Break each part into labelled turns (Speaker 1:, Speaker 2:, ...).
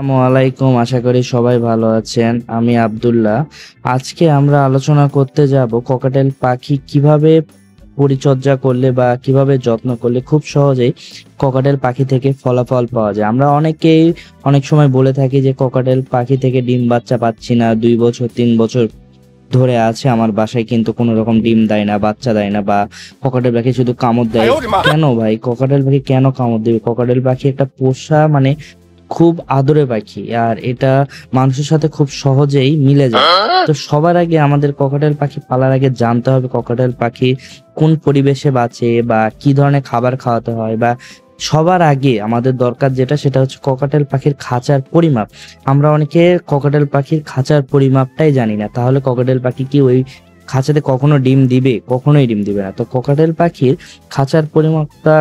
Speaker 1: আসসালামু আলাইকুম, আশা করি সবাই ভালো আছেন। আমি আব্দুল্লাহ। আজকে আমরা আলোচনা করতে যাব ককাটেল পাখি কিভাবে পরিচর্যা করলে বা কিভাবে যত্ন করলে খুব সহজেই ককাটেল পাখি থেকে ফলাফল পাওয়া যায়। আমরা অনেকেই অনেক সময় বলে থাকি যে ককাটেল পাখি থেকে ডিম বাচ্চা পাচ্ছি না, 2 বছর 3 বছর ধরে আছে আমার বাসায়, কিন্তু কোনো রকম ডিম দেয় না, বাচ্চা দেয় না, বা ককাটেল পাখি শুধু কামড় দেয়। কেন ভাই ককাটেল পাখি কেন কামড় দেবে? ককাটেল পাখি একটা পোষা মানে খুব আদরে পাখি, আর এটা মানুষের সাথে খুব সহজেই মিলে যায়। তো সবার আগে আমাদের ককাটেল পাখি পালার আগে জানতে হবে ককাটেল পাখি কোন পরিবেশে বাঁচে বা কি ধরনের খাবার খাওয়াতে হয়, বা সবার আগে আমাদের দরকার যেটা সেটা হচ্ছে ককাটেল পাখির খাঁচার পরিমাপ। আমরা অনেকে ককাটেল পাখির খাঁচার পরিমাপটাই জানি না, তাহলে ককাটেল পাখি কি ওই খাঁচাতে কখনো ডিম দিবে? কখনোই ডিম দিবে না। তো ককাটেল পাখির খাঁচার পরিমাপটা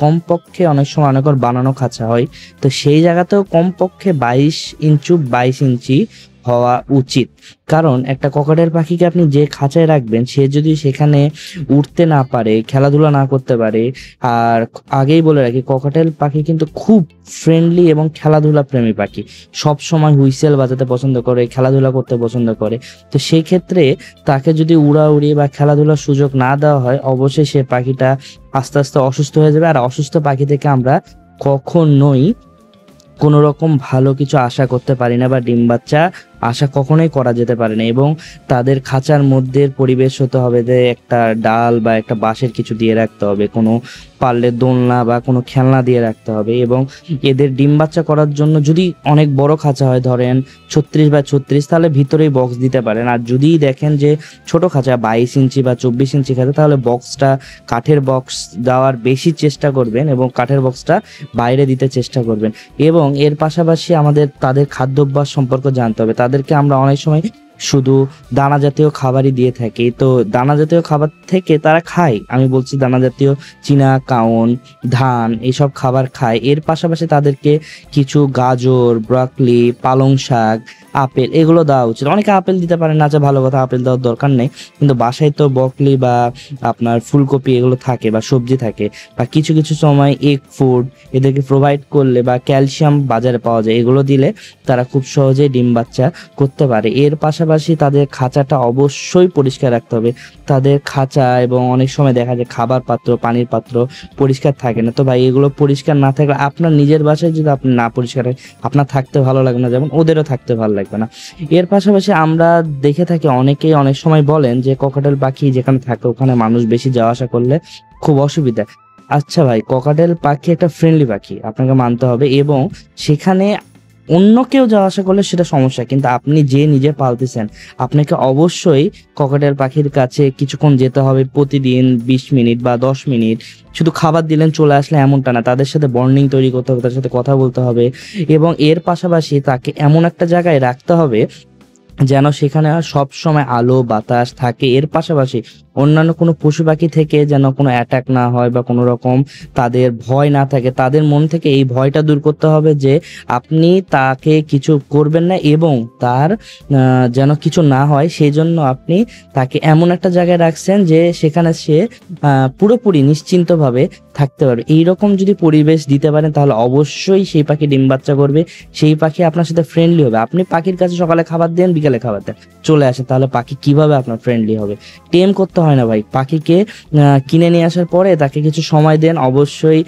Speaker 1: কমপক্ষে অনেক সময় অনেক বানানো খাঁচা হয়, তো সেই জায়গাতেও কমপক্ষে 22 ইঞ্চি হওয়া উচিত। কারণ একটা ককাটেল পাখিকে আপনি যে খাঁচায় রাখবেন সে যদি সেখানে উঠতে না পারে, খেলাধুলা না করতে পারে, আর আগেই বলে রাখি ককাটেল পাখি কিন্তু খুব ফ্রেন্ডলি এবং খেলাধুলা প্রেমী পাখি, সব সময় হুইসেল বাজাতে পছন্দ করে, খেলাধুলা করতে পছন্দ করে। তো সেই ক্ষেত্রে তাকে যদি উড়াউড়ি বা খেলাধুলার সুযোগ না দেওয়া হয়, অবশ্যই সে পাখিটা আস্তে আস্তে অসুস্থ হয়ে যাবে। আর অসুস্থ পাখি থেকে আমরা কখনোই কোনো রকম ভালো কিছু আশা করতে পারি না, বা ডিম বাচ্চা আশা কখনোই করা যেতে পারে না। এবং তাদের খাঁচার মধ্যে পরিবেশ হতে হবে যে একটা ডাল বা একটা বাঁশের কিছু দিয়ে রাখতে হবে, কোনো পারলে দোলনা বা কোনো খেলনা দিয়ে রাখতে হবে। এবং এদের ডিম বাচ্চা করার জন্য যদি অনেক বড় খাঁচা হয়, ধরেন 36x36, তাহলে ভিতরেই বক্স দিতে পারেন। আর যদি দেখেন যে ছোট খাঁচা 22 ইঞ্চি বা 24 ইঞ্চি খাঁচা, তাহলে বক্সটা কাঠের বক্স দেওয়ার বেশি চেষ্টা করবেন এবং কাঠের বক্সটা বাইরে দিতে চেষ্টা করবেন। এবং এর পাশাপাশি আমাদের তাদের খাদ্যাভ্যাস সম্পর্কে জানতে হবে। তাদেরকে আমরা অনেক সময় শুধু দানা জাতীয় খাবারই দিয়ে থাকি, তো দানা জাতীয় খাবার থেকে তারা খায়, আমি বলছি দানা জাতীয় চীনা কাউন, ধান, এইসব খাবার খায়। এর পাশাপাশি তাদেরকে কিছু গাজর, ব্রকলি, পালং শাক, আপেল এগুলো দেওয়া উচিত। অনেকে আপেল দিতে পারে না, আচ্ছা ভালো কথা, আপেল দেওয়ার দরকার নেই, কিন্তু বাসায় তো ব্রকলি বা আপনার ফুলকপি এগুলো থাকে বা সবজি থাকে, বা কিছু কিছু সময় এগ ফুড এদেরকে প্রোভাইড করলে, বা ক্যালসিয়াম বাজারে পাওয়া যায়, এগুলো দিলে তারা খুব সহজেই ডিম বাচ্চা করতে পারে। এর পাশাপাশি তাদের খাঁচাটা অবশ্যই পরিষ্কার রাখতে হবে। তাদের খাঁচা এবং অনেক সময় দেখা যায় খাবার পাত্র, পানির পাত্র পরিষ্কার থাকে না। তো ভাই এগুলো পরিষ্কার না থাকলে আপনার নিজের বাসায় যদি আপনি না পরিষ্কার রাখেন, আপনার থাকতে ভালো লাগবে না, যেমন ওদেরও থাকতে ভালো লাগবে না। এর পাশাপাশি আমরা দেখে থাকি অনেকেই অনেক সময় বলেন যে ককাটেল পাখি যেখানে থাকে ওখানে মানুষ বেশি যাওয়া আসা করলে খুব অসুবিধা। আচ্ছা ভাই, ককাটেল পাখি একটা ফ্রেন্ডলি পাখি, আপনাকে মানতে হবে। এবং সেখানে অন্য কেউ যাওয়া আসা করলে সেটা সমস্যা, কিন্তু আপনি যে নিজে পালতেছেন আপনাকে অবশ্যই ককাটেল পাখির কাছে কিছুক্ষণ যেতে হবে, প্রতিদিন 20 মিনিট বা 10 মিনিট। শুধু খাবার দিলেন চলে আসলে এমনটা না, তাদের সাথে বন্ডিং তৈরি করতে হবে, তাদের সাথে কথা বলতে হবে। এবং এর পাশাপাশি তাকে এমন একটা জায়গায় রাখতে হবে যেন সেখানে সব সময় আলো বাতাস থাকে। এর পাশাপাশি অন্যান্য কোনো পশু পাখি থেকে যেন কোনো অ্যাটাক না হয় বা কোনো রকম তাদের ভয় না থাকে। তাদের মন থেকে এই ভয়টা দূর করতে হবে যে আপনি তাকে কিছু করবেন না, এবং তার যেন কিছু না হয় সেই জন্য আপনি তাকে এমন একটা জায়গায় রাখছেন যে সেখানে সে পুরোপুরি নিশ্চিন্তভাবে থাকতে পারবে। এইরকম যদি পরিবেশ দিতে পারেন তাহলে অবশ্যই সেই পাখি ডিম বাচ্চা করবে, সেই পাখি আপনার সাথে ফ্রেন্ডলি হবে। আপনি পাখির কাছে সকালে খাবার দেন, বিকালে খাবার দেন, চলে আসে, তাহলে পাখি কিভাবে আপনার ফ্রেন্ডলি হবে? টেম করতে হয় না ভাই পাখিকে। কিনে নিয়ে আসার পরে তাকে কিছু সময় দেন, অবশ্যই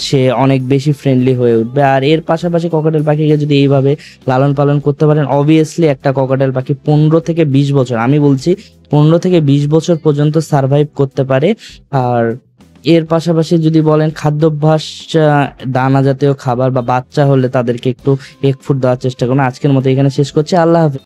Speaker 1: সে অনেক বেশি ফ্রেন্ডলি হয়ে উঠবে। আর এর পাশাপাশি ককাটেল পাখিকে যদি এইভাবে লালন পালন করতে পারেন, অবভিয়াসলি একটা ককাটেল পাখি 15 থেকে 20 বছর, আমি বলছি 15 থেকে 20 বছর পর্যন্ত সার্ভাইভ করতে পারে। আর এর পাশাপাশি যদি বলেন খাদ্যাভ্যাস, দানা জাতীয় খাবার বা বাচ্চা হলে তাদেরকে একটু এগ ফুড দেওয়ার চেষ্টা করুন। আজকের মতো এখানে শেষ করছি। আল্লাহ হাফেজ।